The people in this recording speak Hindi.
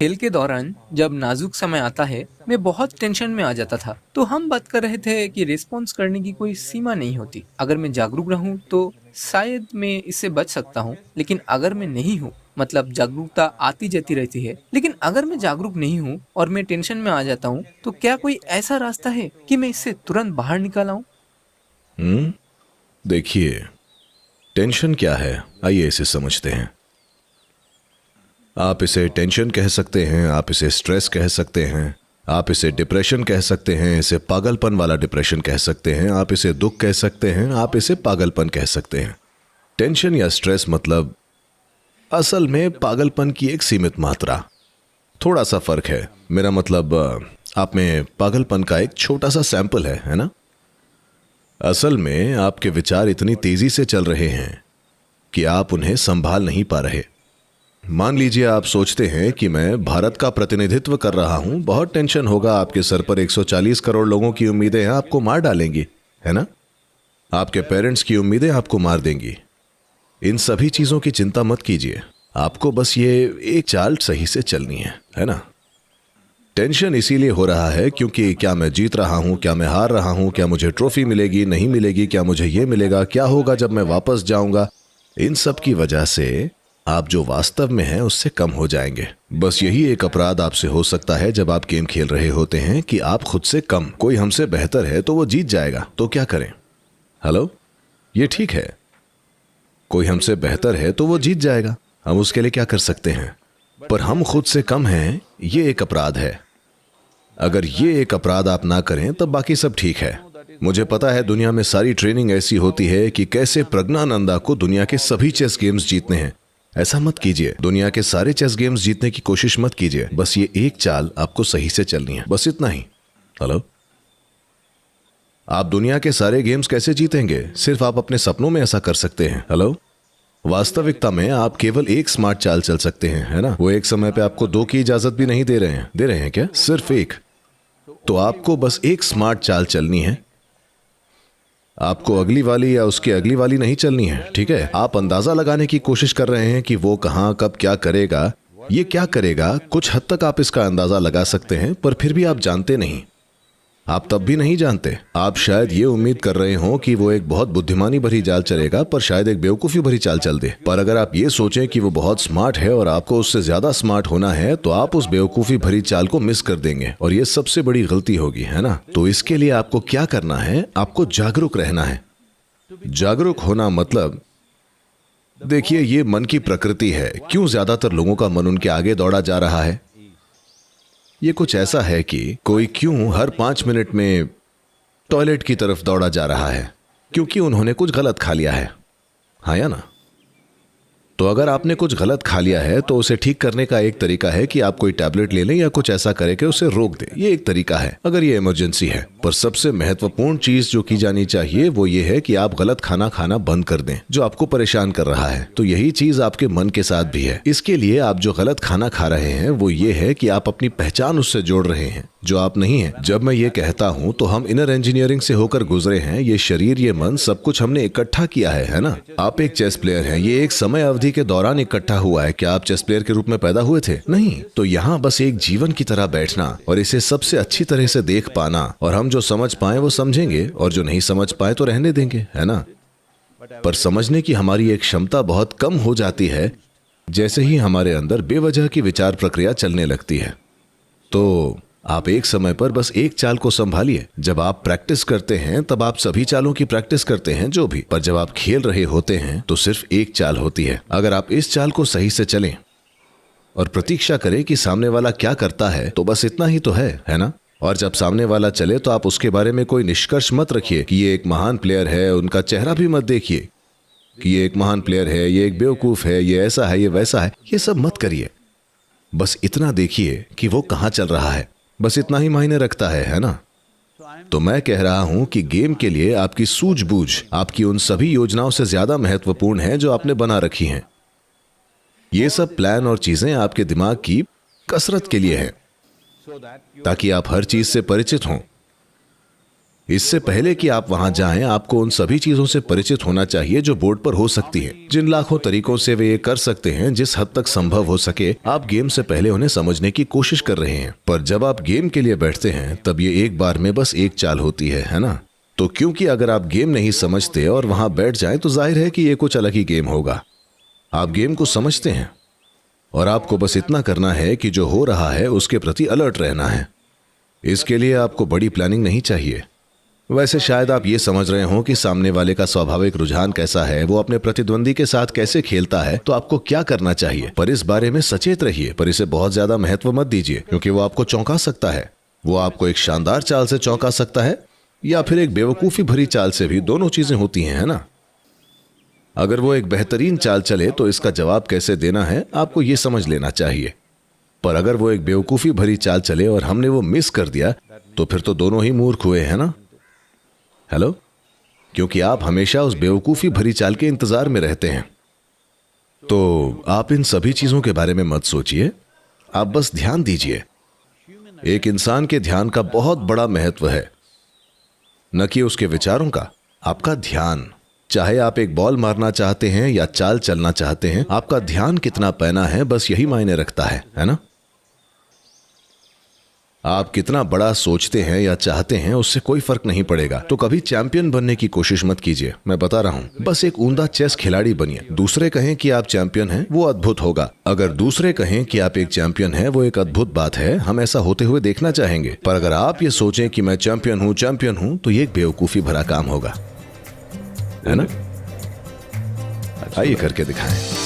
खेल के दौरान जब नाजुक समय आता है, मैं बहुत टेंशन में आ जाता था। तो हम बात कर रहे थे कि रिस्पॉन्स करने की कोई सीमा नहीं होती। अगर मैं जागरूक रहूं तो शायद मैं इससे बच सकता हूं, लेकिन अगर मैं नहीं हूं, मतलब जागरूकता आती जाती रहती है, लेकिन अगर मैं जागरूक नहीं हूं और मैं टेंशन में आ जाता हूं, तो क्या कोई ऐसा रास्ता है कि मैं इससे तुरंत बाहर निकल आऊं? देखिए, टेंशन क्या है, आइए इसे समझते हैं। आप इसे टेंशन कह सकते हैं, आप इसे स्ट्रेस कह सकते हैं, आप इसे डिप्रेशन कह सकते हैं, इसे पागलपन वाला डिप्रेशन कह सकते हैं, आप इसे दुख कह सकते हैं, आप इसे पागलपन कह सकते हैं। टेंशन या स्ट्रेस मतलब असल में पागलपन की एक सीमित मात्रा। थोड़ा सा फर्क है। मेरा मतलब आप में पागलपन का एक छोटा सा सैंपल है ना? असल में आपके विचार इतनी तेजी से चल रहे हैं कि आप उन्हें संभाल नहीं पा रहे। मान लीजिए आप सोचते हैं कि मैं भारत का प्रतिनिधित्व कर रहा हूं, बहुत टेंशन होगा, आपके सर पर 140 करोड़ लोगों की उम्मीदें हैं, आपको मार डालेंगी, है ना? आपके पेरेंट्स की उम्मीदें आपको मार देंगी। इन सभी चीजों की चिंता मत कीजिए, आपको बस ये एक चाल सही से चलनी है ना? टेंशन इसीलिए हो रहा है क्योंकि क्या मैं जीत रहा हूं, क्या मैं हार रहा हूं, क्या मुझे ट्रॉफी मिलेगी, नहीं मिलेगी, क्या मुझे ये मिलेगा, क्या होगा जब मैं वापस जाऊंगा। इन सब की वजह से आप जो वास्तव में हैं उससे कम हो जाएंगे। बस यही एक अपराध आपसे हो सकता है जब आप गेम खेल रहे होते हैं कि आप खुद से कम। कोई हमसे बेहतर है तो वो जीत जाएगा, तो क्या करें? हेलो, ये ठीक है, कोई हमसे बेहतर है तो वो जीत जाएगा, हम उसके लिए क्या कर सकते हैं? पर हम खुद से कम हैं, ये एक अपराध है। अगर ये एक अपराध आप ना करें तब बाकी सब ठीक है। मुझे पता है दुनिया में सारी ट्रेनिंग ऐसी होती है कि कैसे प्रज्ञानंदा को दुनिया के सभी चेस गेम्स जीतने हैं। ऐसा मत कीजिए, दुनिया के सारे चेस गेम्स जीतने की कोशिश मत कीजिए, बस ये एक चाल आपको सही से चलनी है, बस इतना ही। हेलो, आप दुनिया के सारे गेम्स कैसे जीतेंगे? सिर्फ आप अपने सपनों में ऐसा कर सकते हैं। हेलो, वास्तविकता में आप केवल एक स्मार्ट चाल चल सकते हैं, है ना? वो एक समय पे आपको दो की इजाजत भी नहीं दे रहे हैं क्या? सिर्फ एक। तो आपको बस एक स्मार्ट चाल चलनी है, आपको अगली वाली या उसकी अगली वाली नहीं चलनी है, ठीक है? आप अंदाजा लगाने की कोशिश कर रहे हैं कि वो कहां कब क्या करेगा, ये क्या करेगा। कुछ हद तक आप इसका अंदाजा लगा सकते हैं, पर फिर भी आप जानते नहीं। आप तब भी नहीं जानते। आप शायद ये उम्मीद कर रहे हो कि वो एक बहुत बुद्धिमानी भरी चाल चलेगा, पर शायद एक बेवकूफी भरी चाल चल दे। पर अगर आप ये सोचें कि वो बहुत स्मार्ट है और आपको उससे ज्यादा स्मार्ट होना है, तो आप उस बेवकूफी भरी चाल को मिस कर देंगे और ये सबसे बड़ी गलती होगी, है ना? तो इसके लिए आपको क्या करना है? आपको जागरूक रहना है। जागरूक होना मतलब, देखिए, ये मन की प्रकृति है। क्यों ज्यादातर लोगों का मन उनके आगे दौड़ा जा रहा है? ये कुछ ऐसा है कि कोई क्यों हर 5 मिनट में टॉयलेट की तरफ दौड़ा जा रहा है, क्योंकि उन्होंने कुछ गलत खा लिया है, हाँ या ना? तो अगर आपने कुछ गलत खा लिया है तो उसे ठीक करने का एक तरीका है कि आप कोई टैबलेट ले लें या कुछ ऐसा करें कि उसे रोक दें। ये एक तरीका है अगर ये इमरजेंसी है। पर सबसे महत्वपूर्ण चीज जो की जानी चाहिए वो ये है कि आप गलत खाना खाना बंद कर दें जो आपको परेशान कर रहा है। तो यही चीज आपके मन के साथ भी है। इसके लिए आप जो गलत खाना खा रहे हैं वो ये है कि आप अपनी पहचान उससे जोड़ रहे हैं जो आप नहीं है। जब मैं ये कहता हूं तो हम इनर इंजीनियरिंग से होकर गुजरे हैं। ये शरीर, ये मन, सब कुछ हमने इकट्ठा किया है ना? आप एक चेस प्लेयर हैं, ये एक समय अवधि के दौरान इकट्ठा हुआ है। क्या आप चेस प्लेयर के रूप में पैदा हुए थे? नहीं। तो यहाँ बस एक जीवन की तरह बैठना और इसे सबसे अच्छी तरह से देख पाना, और हम जो समझ पाए वो समझेंगे और जो नहीं समझ पाए तो रहने देंगे, है ना? पर समझने की हमारी एक क्षमता बहुत कम हो जाती है जैसे ही हमारे अंदर बेवजह की विचार प्रक्रिया चलने लगती है। तो आप एक समय पर बस एक चाल को संभालिए। जब आप प्रैक्टिस करते हैं तब आप सभी चालों की प्रैक्टिस करते हैं जो भी, पर जब आप खेल रहे होते हैं तो सिर्फ एक चाल होती है। अगर आप इस चाल को सही से चलें और प्रतीक्षा करें कि सामने वाला क्या करता है, तो बस इतना ही तो है ना? और जब सामने वाला चले तो आप उसके बारे में कोई निष्कर्ष मत रखिए कि ये एक महान प्लेयर है। उनका चेहरा भी मत देखिए कि ये एक महान प्लेयर है, ये एक बेवकूफ है, ये ऐसा है, ये वैसा है। ये सब मत करिए। बस इतना देखिए कि वो कहां चल रहा है। बस इतना ही मायने रखता है ना? तो मैं कह रहा हूं कि गेम के लिए आपकी सूझबूझ आपकी उन सभी योजनाओं से ज्यादा महत्वपूर्ण है जो आपने बना रखी हैं। ये सब प्लान और चीजें आपके दिमाग की कसरत के लिए है ताकि आप हर चीज से परिचित हों। इससे पहले कि आप वहां जाएं, आपको उन सभी चीजों से परिचित होना चाहिए जो बोर्ड पर हो सकती है। जिन लाखों तरीकों से वे ये कर सकते हैं, जिस हद तक संभव हो सके आप गेम से पहले उन्हें समझने की कोशिश कर रहे हैं। पर जब आप गेम के लिए बैठते हैं तब ये एक बार में बस एक चाल होती है ना? तो क्योंकि अगर आप गेम नहीं समझते और वहां बैठ जाएं तो जाहिर है कि ये कुछ अलग ही गेम होगा। आप गेम को समझते हैं और आपको बस इतना करना है कि जो हो रहा है उसके प्रति अलर्ट रहना है। इसके लिए आपको बड़ी प्लानिंग नहीं चाहिए। वैसे शायद आप ये समझ रहे हो कि सामने वाले का स्वाभाविक रुझान कैसा है, वो अपने प्रतिद्वंदी के साथ कैसे खेलता है, तो आपको क्या करना चाहिए। पर इस बारे में सचेत रहिए, पर इसे बहुत ज्यादा महत्व मत दीजिए, क्योंकि वो आपको चौंका सकता है। वो आपको एक शानदार चाल से चौंका सकता है या फिर एक बेवकूफी भरी चाल से भी। दोनों चीजें होती हैं, है ना? अगर वो एक बेहतरीन चाल चले तो इसका जवाब कैसे देना है आपको ये समझ लेना चाहिए। पर अगर वो एक बेवकूफी भरी चाल चले और हमने वो मिस कर दिया तो फिर तो दोनों ही मूर्ख हुए, है ना? हेलो? क्योंकि आप हमेशा उस बेवकूफी भरी चाल के इंतजार में रहते हैं। तो आप इन सभी चीजों के बारे में मत सोचिए, आप बस ध्यान दीजिए। एक इंसान के ध्यान का बहुत बड़ा महत्व है, न कि उसके विचारों का। आपका ध्यान, चाहे आप एक बॉल मारना चाहते हैं या चाल चलना चाहते हैं, आपका ध्यान कितना पैना है बस यही मायने रखता है ना? आप कितना बड़ा सोचते हैं या चाहते हैं उससे कोई फर्क नहीं पड़ेगा। तो कभी चैंपियन बनने की कोशिश मत कीजिए, मैं बता रहा हूं। बस एक ऊंधा चेस खिलाड़ी बनिए। दूसरे कहें कि आप चैंपियन हैं, वो अद्भुत होगा। अगर दूसरे कहें कि आप एक चैंपियन हैं, वो एक अद्भुत बात है, हम ऐसा होते हुए देखना चाहेंगे। पर अगर आप ये सोचें कि मैं चैंपियन हूं, तो ये एक बेवकूफी भरा काम होगा, है ना? आइए करके दिखाएं।